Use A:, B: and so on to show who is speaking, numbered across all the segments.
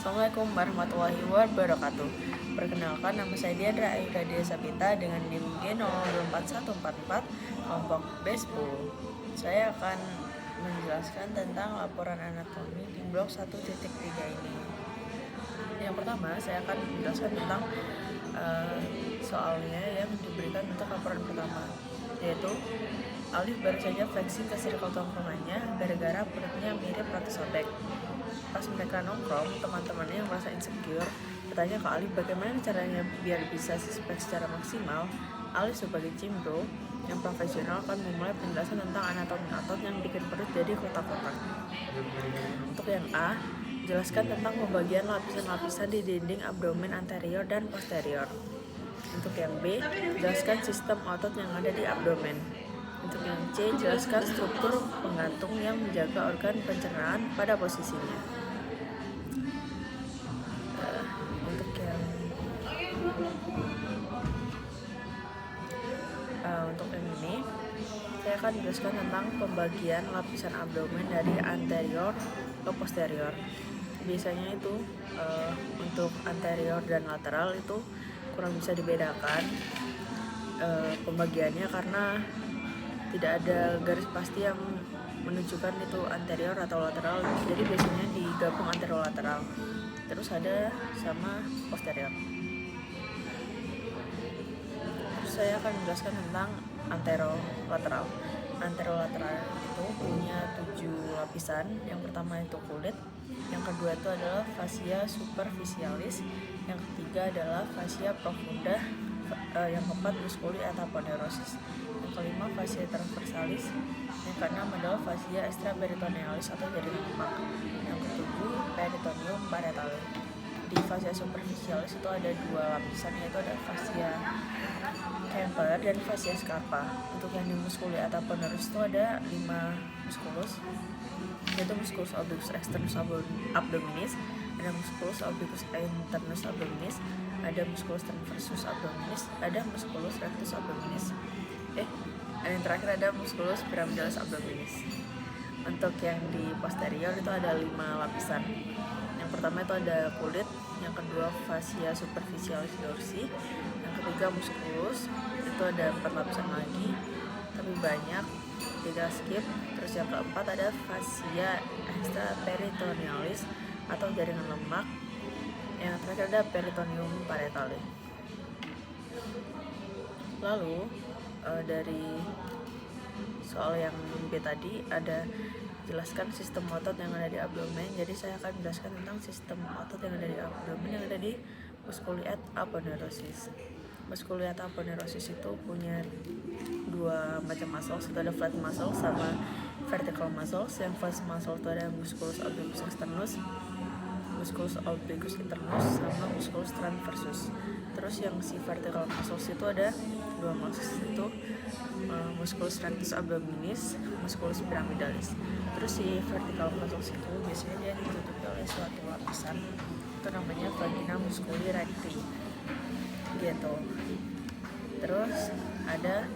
A: Assalamualaikum warahmatullahi wabarakatuh. Perkenalkan, nama saya Diandra Aida Sabita dengan NIM G04144 kelompok B10. Saya akan menjelaskan tentang laporan anatomi di blok 1.3 ini. Yang pertama, saya akan menjelaskan tentang soalnya yang diberikan untuk laporan pertama, yaitu Alif baru saja flexing ke circle tongkrongannya gara-gara perutnya mirip ratu sobek. Pas mereka nongkrong, teman-temannya yang merasa insecure bertanya ke Alif bagaimana caranya biar bisa six-pack secara maksimal. Alif sebagai cimbro yang profesional akan memulai penjelasan tentang anatomi otot yang bikin perut jadi kotak-kotak. Untuk yang A, jelaskan tentang pembagian lapisan-lapisan di dinding abdomen anterior dan posterior. Untuk yang B, jelaskan sistem otot yang ada di abdomen. Untuk yang C, jelaskan struktur penggantung yang menjaga organ pencernaan pada posisinya. Untuk yang ini, saya akan menjelaskan tentang pembagian lapisan abdomen dari anterior ke posterior. Biasanya itu untuk anterior dan lateral itu kurang bisa dibedakan pembagiannya karena tidak ada garis pasti yang menunjukkan itu anterior atau lateral, jadi biasanya digabung anterolateral, terus ada sama posterior. Terus saya akan menjelaskan tentang anterolateral. Anterolateral itu punya 7 lapisan. Yang pertama itu kulit, yang kedua itu adalah fascia superficialis, yang ketiga adalah fascia profunda, yang keempat musculi ataponeurosis, yang kelima fascia transversalis, yang keenam adalah fascia extraperitonealis atau jaringan lemak, yang ketujuh peritoneum parietale. Di fascia superficialis itu ada 2 lapisan, yaitu ada fascia Kemper dan fascia scarpa. Untuk yang di musculi ataponeurosis itu ada 5 musculus, yaitu musculus obliquus externus abdominis, ada musculus obliquus internus abdominis, ada musculus transversus abdominis, ada musculus rectus abdominis. Yang terakhir ada musculus pyramidalis abdominis. Untuk yang di posterior itu ada 5 lapisan. Yang pertama itu ada kulit, yang kedua fascia superficialis dorsi, yang ketiga musculus, itu ada 4 lapisan lagi tapi banyak, tidak skip. Terus yang keempat ada fascia extraperitonealis atau jaringan lemak, yang terakhir ada peritoneum parietale. Lalu dari soal yang B tadi ada jelaskan sistem otot yang ada di abdomen. Jadi saya akan menjelaskan tentang sistem otot yang ada di abdomen yang ada di musculi aponeurosis. Musculi aponeurosis itu punya 2 macam muscles, itu ada flat muscle sama vertical muscles. Yang flat muscle itu ada musculus obliquus externus, musculus obliquus internus, sama musculus transversus. Terus yang si vertical muscles itu ada 2 muscles, itu musculus rectus abdominis, musculus pyramidalis. Terus si vertical muscles itu biasanya dia ditutupi oleh suatu lapisan, itu namanya vagina musculi recti gitu. Terus ada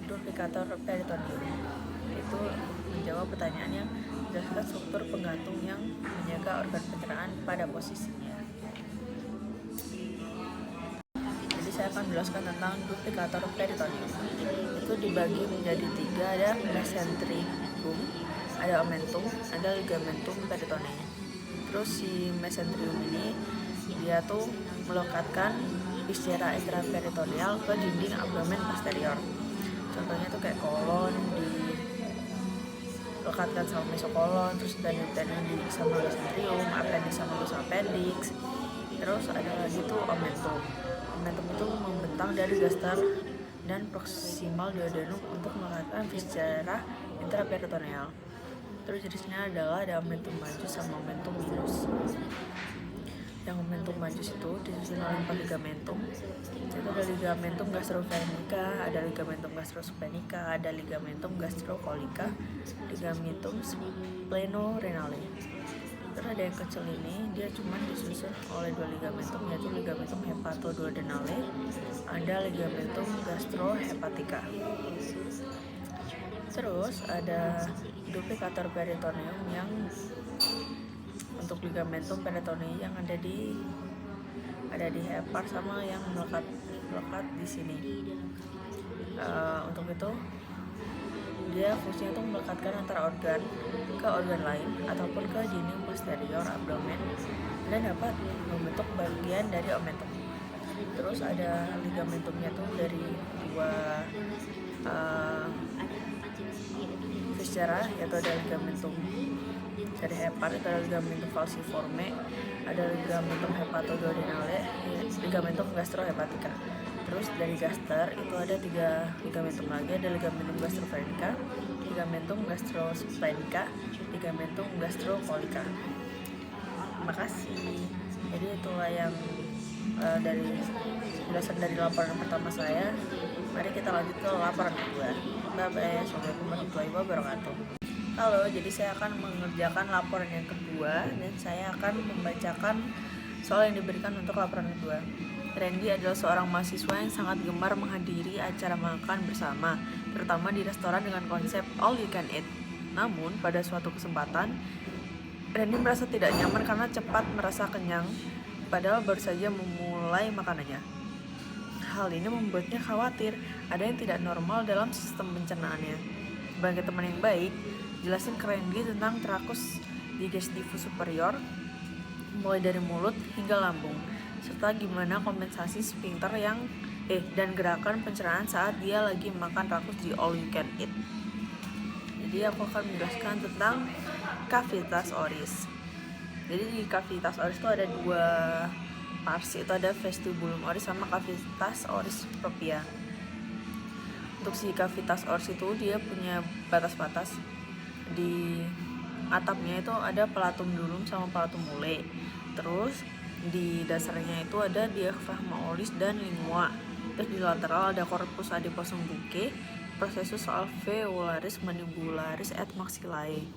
A: duplicator peritoneum, itu menjawab pertanyaan yang menjelaskan struktur penggantung yang menjaga organ pencernaan pada posisinya. Jadi saya akan menjelaskan tentang duplicator peritoneum. Itu dibagi menjadi 3, ada mesenterium, ada omentum, ada ligamentum peritonei. Terus si mesenterium ini dia tuh melekatkan viscera extraperitoneal ke dinding abdomen posterior. Contohnya tuh kayak kolon dilekatkan sama mesokolon, terus dan di sama mesenterium, appendix sama appendix. Terus ada lagi tuh omentum. Omentum itu membentang dari gaster dan proximal duodenum untuk melekatkan viscera intraperitoneal. Terus jenisnya adalah ada omentum majus sama omentum minus. Yang omentum majus itu disusun oleh 4 ligamentum. Itu ada ligamentum gastrovenica, ada ligamentum gastrospenica, ada ligamentum gastrocolica, ligamentum splenorenale. Terus ada yang kecil ini, dia cuma disusun oleh 2 ligamentum, yaitu ligamentum hepatoduodenale, ada ligamentum gastrohepatica. Terus ada duplicator peritoneum yang untuk ligamentum peritoniae yang ada di hepar sama yang melekat di sini. Untuk itu dia fungsinya tuh melekatkan antara organ ke organ lain ataupun ke dinding posterior abdomen dan dapat membentuk bagian dari omentum. Terus ada ligamentumnya tuh dari dua viscera, yaitu ada ligamentum dari hepar, itu ada ligamentum falciforme, ada ligamentum hepatoduodenale, ligamentum gastrohepatica. Terus dari gaster itu ada 3 ligamentum lagi, ada ligamentum gastrophenica, ligamentum gastrosplenica, ligamentum gastrocolica. Makasih. Jadi itulah yang dari penjelasan dari laporan pertama saya. Mari kita lanjut ke laporan kedua. Bye-bye. Assalamualaikum warahmatullahi wabarakatuh. Halo, jadi saya akan mengerjakan laporan yang kedua dan saya akan membacakan soal yang diberikan untuk laporan kedua. Randy adalah seorang mahasiswa yang sangat gemar menghadiri acara makan bersama, terutama di restoran dengan konsep all you can eat. Namun, pada suatu kesempatan, Randy merasa tidak nyaman karena cepat merasa kenyang, padahal baru saja memulai makanannya. Hal ini membuatnya khawatir ada yang tidak normal dalam sistem pencernaannya. Sebagai teman yang baik, jelasin ke Randy tentang trakus digestivus superior, mulai dari mulut hingga lambung, serta gimana kompensasi sphincter dan gerakan pencernaan saat dia lagi makan rakus di all you can eat. Jadi aku akan menjelaskan tentang cavitas oris. Jadi di cavitas oris itu ada 2 parts, itu ada vestibulum oris sama cavitas oris propria. Untuk si cavitas oris itu dia punya batas-batas. Di atapnya itu ada palatum dulum sama palatum mule. Terus di dasarnya itu ada diafragma oris dan lingua. Terus di lateral ada corpus adiposum bucce, processus alveolaris mandibularis et maxillae.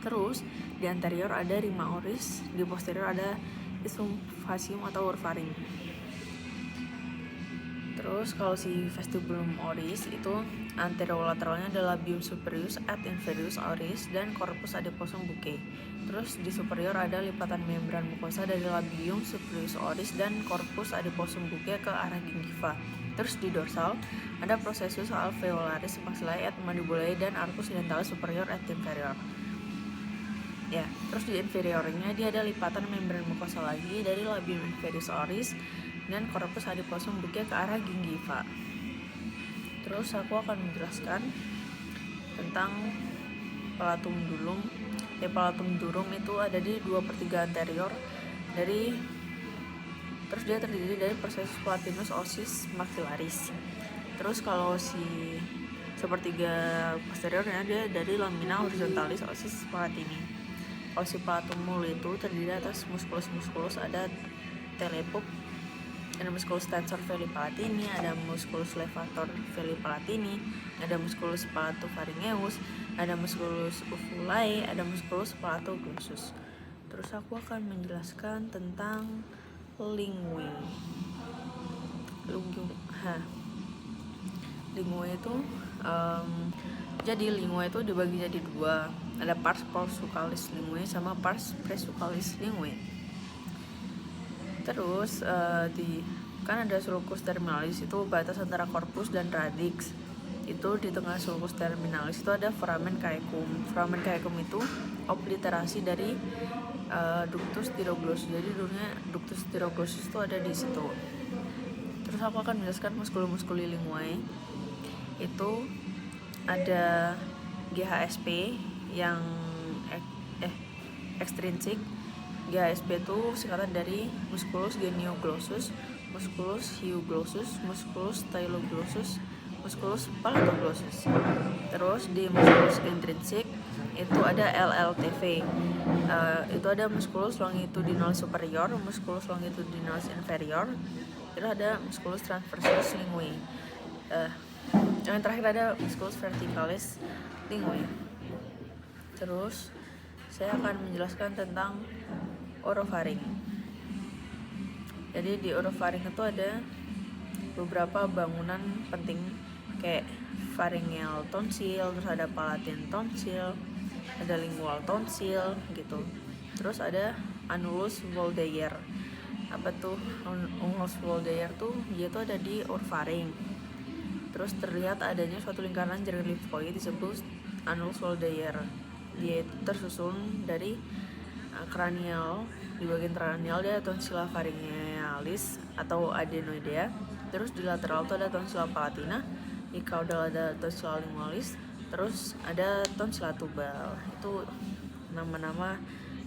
A: Terus di anterior ada rima oris, di posterior ada isum facium atau urfaring. Terus kalau si vestibulum oris itu anterolateralnya ada labium superius et inferius oris dan corpus adiposum bucce. Terus di superior ada lipatan membran mukosa dari labium superius oris dan corpus adiposum bucce ke arah gingiva. Terus di dorsal ada processus alveolaris maxillae et mandibulae dan arcus dentalis superior et inferior. Ya, terus di inferiornya dia ada lipatan membran mukosa lagi dari labium inferius oris dan corpus adiposum bucce ke arah gingiva. Terus aku akan menjelaskan tentang palatum dulum. Palatum durum itu ada di 2/3 anterior terus dia terdiri dari processus palatinus osis maxillaris. Terus kalau si sepertiga posteriornya dia dari lamina horizontalis osis palatini. Kalau si palatum mule itu terdiri atas musculus ada telepup, ada musculus tensor veli palatini, ada musculus levator veli palatini, ada musculus palatopharyngeus, ada musculus uvulae, ada musculus palatoglossus. Terus aku akan menjelaskan tentang lingue. Lingue itu jadi lingue itu dibagi jadi 2. Ada pars porsucalis lingue sama pars presucalis lingue. Terus kan ada sulcus terminalis, itu batas antara corpus dan radix. Itu di tengah sulcus terminalis itu ada foramen caecum. Foramen caecum itu obliterasi dari ductus thyroglossus. Jadi dulunya ductus thyroglossus itu ada di situ. Terus aku akan menjelaskan muskuli linguae. Itu ada GHSP yang ekstrinsik. GHSP itu singkatan dari musculus genioglossus, musculus hyoglossus, musculus styloglossus, musculus palatoglossus. Terus di musculus intrinsik itu ada LLTV. Itu ada musculus longitudinalis superior, musculus longitudinalis inferior. Terus ada musculus transversus linguae. Yang terakhir ada musculus verticalis linguae. Terus saya akan menjelaskan tentang orofaring. Jadi di orofaring itu ada beberapa bangunan penting kayak pharyngeal tonsil, terus ada palatin tonsil, ada lingual tonsil gitu. Terus ada annulus Waldeyer. Apa tuh annulus Waldeyer tuh? Dia tuh ada di orfaring. Terus terlihat adanya suatu lingkaran jaringan limfoid disebut annulus Waldeyer. Dia itu tersusun dari kranial. Di bagian kranial dia ada tonsilla pharyngealis atau adenoidea. Terus di lateral tuh ada tonsilla palatina. Di caudal ada tonsilla lingualis. Terus ada tonsilla tubal. Itu nama-nama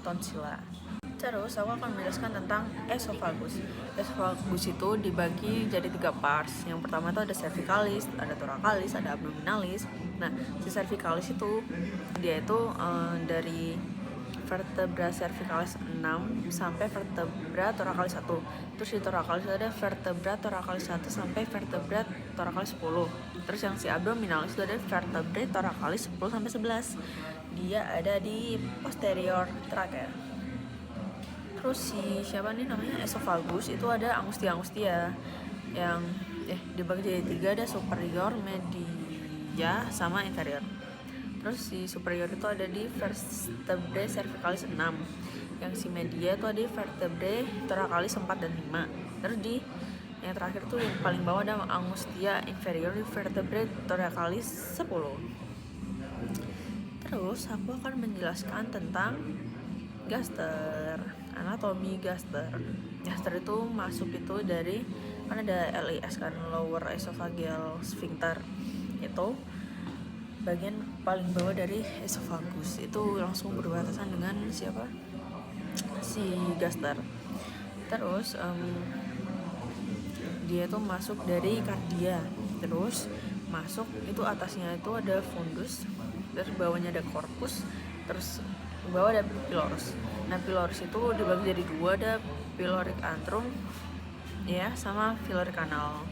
A: tonsilla. Terus aku akan menjelaskan tentang esophagus. Esophagus itu dibagi jadi 3 parts. Yang pertama itu ada cervicalis, ada thoracalis, ada abdominalis. Nah, si cervicalis itu dia itu dari vertebra cervicalis 6 sampai vertebra thoracalis 1. Terus di thoracalis ada vertebra thoracalis 1 sampai vertebra thoracalis 10. Terus yang si abdominalis itu ada vertebra thoracalis 10 sampai 11. Dia ada di posterior trachea. Terus si siapa nih namanya esophagus itu ada angustia yang dibagi jadi 3, ada superior, media, sama inferior. Terus si superior itu ada di vertebrae cervicalis 6. Yang si media itu ada di vertebrae thoracalis 4 dan 5. Terus di yang terakhir tuh yang paling bawah ada angustia inferior di vertebrae thoracalis 10. Terus aku akan menjelaskan tentang gaster, anatomi gaster. Gaster itu masuk itu dari kan ada LES kan, lower esophageal sphincter. Itu bagian paling bawah dari esophagus. Itu langsung berbatasan dengan siapa? Si gaster. Terus dia tuh masuk dari kardia. Terus masuk itu atasnya itu ada fundus, terus bawahnya ada corpus, terus bawah ada pylorus. Nah, pylorus itu dibagi jadi 2, ada pyloric antrum ya sama pyloric canal.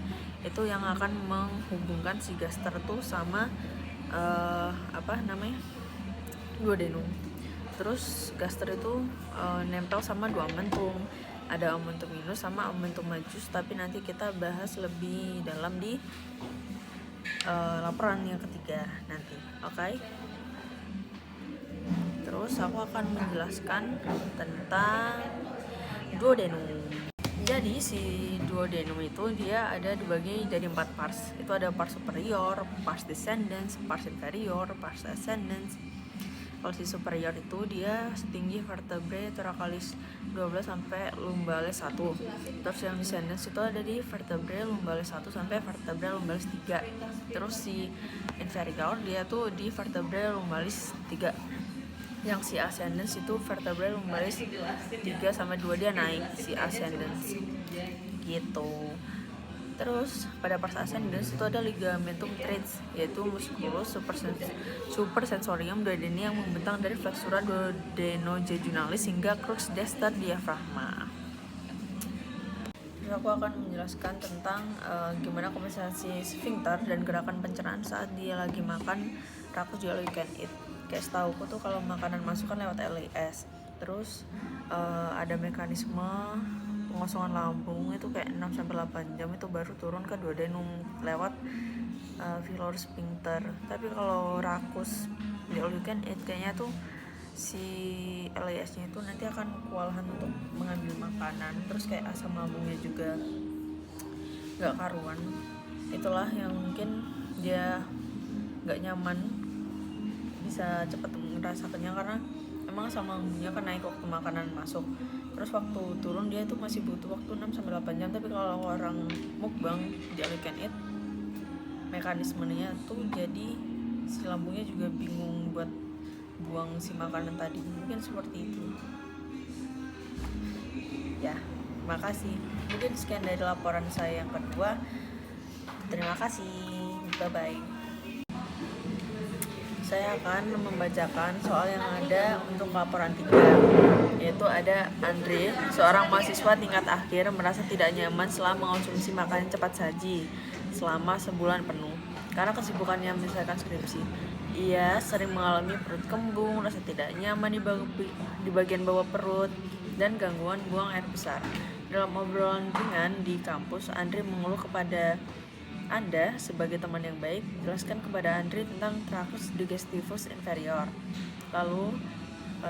A: Itu yang akan menghubungkan si gaster tuh sama duodenum. Terus gaster itu nempel sama 2 omentum. Ada omentum minus sama omentum majus, tapi nanti kita bahas lebih dalam di laporan yang ketiga nanti. Oke? Terus aku akan menjelaskan tentang duodenum. Jadi si duodenum itu dia ada dibagi jadi 4 parts. Itu ada pars superior, pars descendens, pars inferior, pars ascendens. Kalau si superior itu dia setinggi vertebrae thoracalis 12 sampai lumbalis 1. Terus yang descendens itu ada di vertebrae lumbalis 1 sampai vertebrae lumbalis 3. Terus si inferior dia tuh di vertebrae lumbalis 3. Yang si ascendens itu vertebrae lumbalis 3 sama 2 dia naik si ascendens gitu. Terus pada pars ascendens itu ada ligamentum teres, yaitu musculus supersensorium duodeni yang membentang dari flexura duodenojejunales hingga crux dexter diaphragma. Terus aku akan menjelaskan tentang gimana kompensasi sphincter dan gerakan pencernaan saat dia lagi makan rakus di all you can eat. Kayak setauku tuh kalau makanan masuk kan lewat LES. Terus ada mekanisme pengosongan lambung itu kayak 6-8 jam itu baru turun ke duodenum lewat vilor sphincter. Tapi kalau rakus di all you can eat kayaknya tuh si LES-nya itu nanti akan kewalahan untuk mengambil makanan. Terus kayak asam lambungnya juga gak karuan. Itulah yang mungkin dia gak nyaman, bisa cepat ngerasa kenyang karena emang asam lambungnya kan naik waktu makanan masuk. Terus waktu turun dia tuh masih butuh waktu 6-8 jam. Tapi kalau orang mukbang di all you can eat, mekanismenya tuh jadi si lambungnya juga bingung buat buang si makanan tadi. Mungkin seperti itu ya. Makasih. Mungkin sekian dari laporan saya yang kedua. Terima kasih. Bye bye. Saya akan membacakan soal yang ada untuk laporan 3, yaitu ada Andre, seorang mahasiswa tingkat akhir merasa tidak nyaman setelah mengonsumsi makanan cepat saji selama sebulan penuh karena kesibukannya menyelesaikan skripsi. Ia sering mengalami perut kembung, rasa tidak nyaman di bagian bawah perut, dan gangguan buang air besar. Dalam obrolan ringan di kampus, Andre mengeluh kepada Anda sebagai teman yang baik. Jelaskan kepada Andre tentang tractus digestivus inferior. Lalu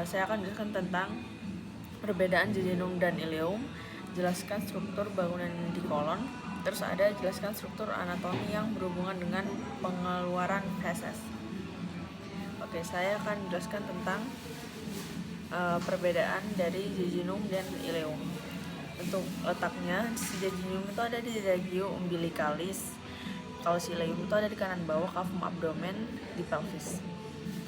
A: saya akan jelaskan tentang perbedaan jejunum dan ileum, jelaskan struktur bangunan di kolon, terus ada jelaskan struktur anatomi yang berhubungan dengan pengeluaran feses. Oke, saya akan jelaskan tentang perbedaan dari jejunum dan ileum. Untuk letaknya, si jejunum itu ada di regio umbilicalis. Kalau si ileum itu ada di kanan bawah cavum abdomen di pelvis.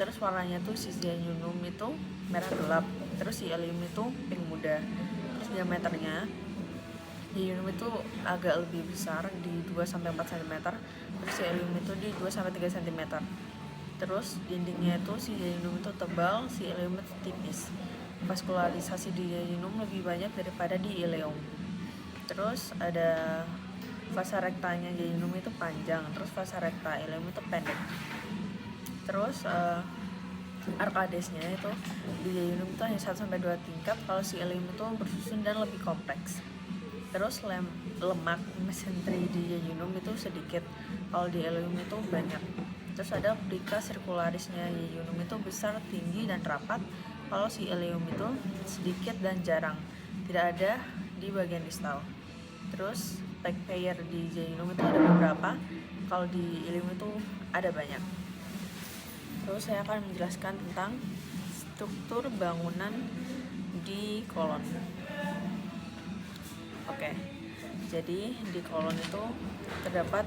A: Terus warnanya tuh si jejunum itu merah gelap, terus si ileum itu pink muda. Terus diameternya jejunum itu agak lebih besar di 2-4 cm, terus si ileum itu di 2-3 cm. Terus dindingnya itu si jejunum itu tebal, si ileum itu tipis. Vaskularisasi di jejunum lebih banyak daripada di ileum. Terus ada vasa rektanya jejunum itu panjang, terus vasa rekta ileum itu pendek. Terus arkadesnya itu di jejunum itu hanya 1-2 tingkat, kalau si ileum itu bersusun dan lebih kompleks. Terus lemak mesentri di jejunum itu sedikit, kalau di ileum itu banyak. Terus ada plica circularisnya jejunum itu besar, tinggi, dan rapat, kalau si ileum itu sedikit dan jarang, tidak ada di bagian distal. Terus back pair di jejunum itu ada beberapa, kalau di ileum itu ada banyak. Terus saya akan menjelaskan tentang struktur bangunan di kolon. Oke, jadi di kolon itu terdapat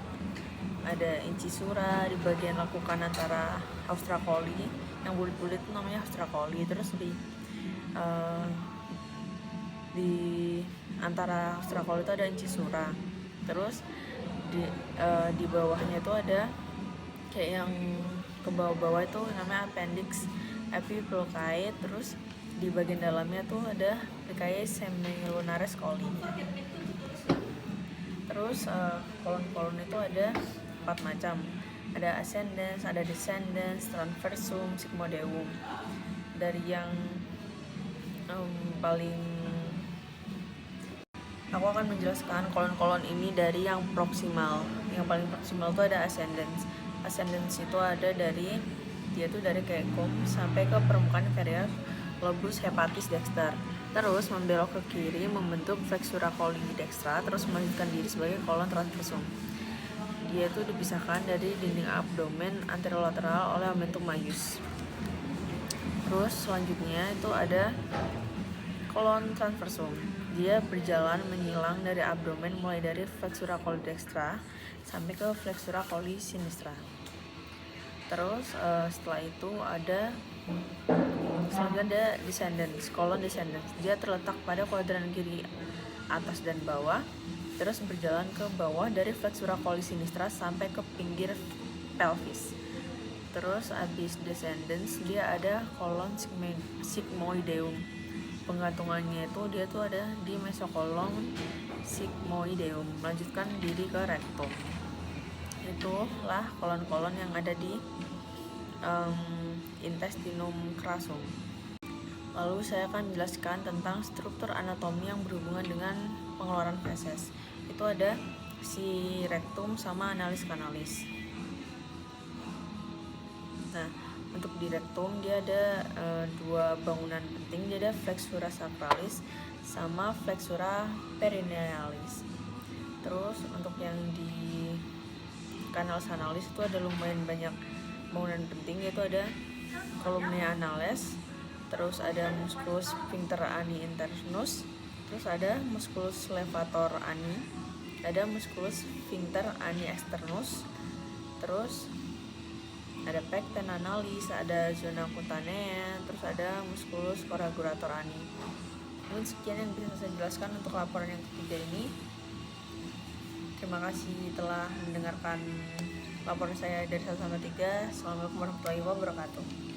A: ada incisura di bagian lekukan antara haustra coli, yang bulit-bulit itu namanya haustra coli. Terus di antara haustra coli itu ada incisura. Terus di bawahnya itu ada kayak yang ke bawah-bawah itu namanya appendix epipelokai. Terus di bagian dalamnya tuh ada plicae semilunaris coli. Terus kolon-kolon itu ada 4 macam, ada ascendens, ada descendens, transversum, sigmoidum. Dari yang aku akan menjelaskan kolon-kolon ini dari yang proksimal. Yang paling proksimal itu ada ascendens. Ascendens itu ada dari caecum sampai ke permukaan inferior lobus hepatis dexter. Terus membelok ke kiri membentuk flexura coli dextra, terus melanjutkan diri sebagai kolon transversum. Dia itu dipisahkan dari dinding abdomen anterolateral oleh omentum majus. Terus selanjutnya itu ada kolon transversum. Dia berjalan menyilang dari abdomen mulai dari flexura coli dextra sampai ke flexura coli sinistra. Terus setelah itu ada selanjutnya ada descendens, kolon descendens. Dia terletak pada kuadran kiri atas dan bawah, terus berjalan ke bawah dari flexura coli sinistra sampai ke pinggir pelvis. Terus abis descendens dia ada kolon sigmoideum. Penggantungannya itu dia tuh ada di mesokolon sigmoideum, melanjutkan diri ke rektum. Itulah kolon-kolon yang ada di intestinum crassum. Lalu saya akan menjelaskan tentang struktur anatomi yang berhubungan dengan pengeluaran feses. Itu ada si rektum sama analis kanalis. Nah, untuk di rektum dia ada 2 bangunan penting. Dia ada flexura sacralis sama flexura perinealis. Terus untuk yang di kanal analis itu ada lumayan banyak bangunan penting, yaitu ada columna annales, terus ada musculus sphincter ani internus, terus ada musculus levator ani, ada musculus sphincter ani externus, terus ada pecten analis, ada zona cutanea, terus ada musculus coagulator ani. Mungkin sekian yang bisa saya jelaskan untuk laporan yang ketiga ini. Terima kasih telah mendengarkan laporan saya dari 1 sampai 3. Assalamualaikum warahmatullahi wabarakatuh.